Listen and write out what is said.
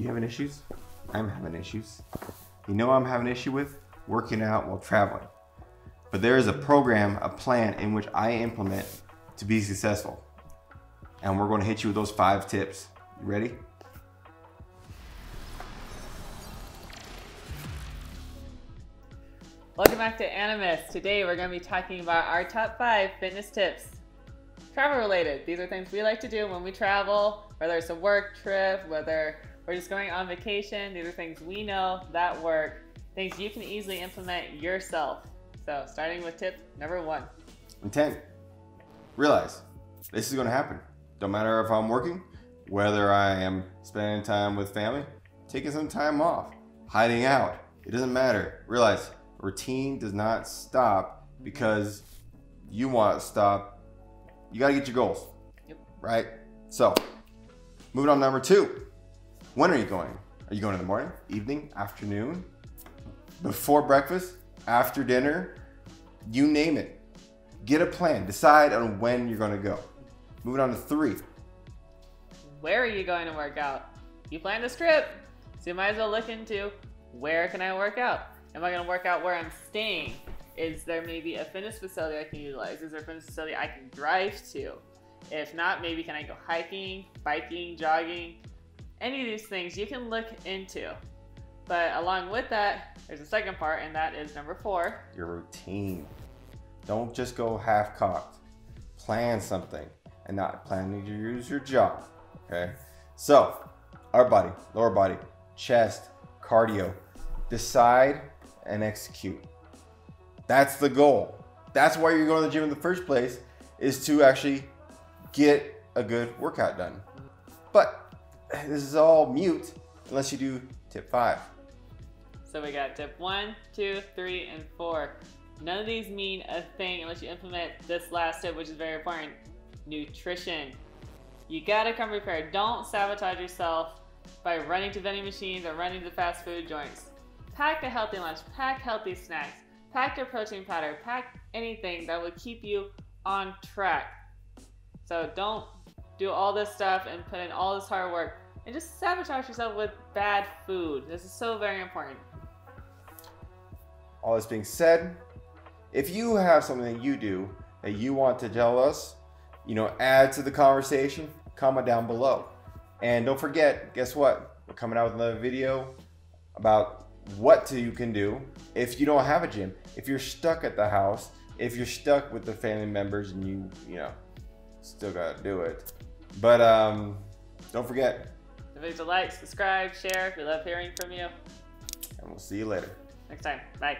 you having issues? I'm having issues. You know I'm having an issue with? Working out while traveling. But there is a program, a plan in which I implement to be successful. And we're going to hit you with those 5 tips. You ready? Welcome back to ANIMUS. Today we're going to be talking about our top 5 fitness tips. Travel related. These are things we like to do when we travel, whether it's a work trip, whether we're just going on vacation. These are things we know that work, things you can easily implement yourself. So starting with tip number 1. And 10, realize this is going to happen. Don't matter if I'm working, whether I am spending time with family, taking some time off, hiding out. It doesn't matter. Realize routine does not stop because you want to stop. You got to get your goals. Yep. Right? So, moving on to number 2. When are you going? Are you going in the morning, evening, afternoon, before breakfast, after dinner? You name it. Get a plan. Decide on when you're going to go. Moving on to 3. Where are you going to work out? You plan this trip, so you might as well look into where can I work out? Am I going to work out where I'm staying? Is there maybe a fitness facility I can utilize? Is there a fitness facility I can drive to? If not, maybe can I go hiking, biking, jogging? Any of these things you can look into. But along with that, there's a second part, and that is number 4. Your routine. Don't just go half-cocked. Plan something and not planning to use your jaw. Okay? So, our body, lower body, chest, cardio. Decide and execute. That's the goal. That's why you're going to the gym in the first place, is to actually get a good workout done. But this is all mute unless you do tip 5. So we got tip 1, 2, 3, and 4. None of these mean a thing unless you implement this last tip, which is very important. Nutrition. You gotta come prepared. Don't sabotage yourself by running to vending machines or running to fast food joints. Pack a healthy lunch, pack healthy snacks, pack your protein powder, pack anything that will keep you on track. So don't do all this stuff and put in all this hard work and just sabotage yourself with bad food. This is so very important. All this being said, if you have something that you do that you want to tell us, add to the conversation, comment down below. And don't forget, guess what? We're coming out with another video about what you can do if you don't have a gym, if you're stuck at the house, if you're stuck with the family members and you still gotta do it. But don't forget. Don't forget to like, subscribe, share. We love hearing from you. And we'll see you later. Next time. Bye.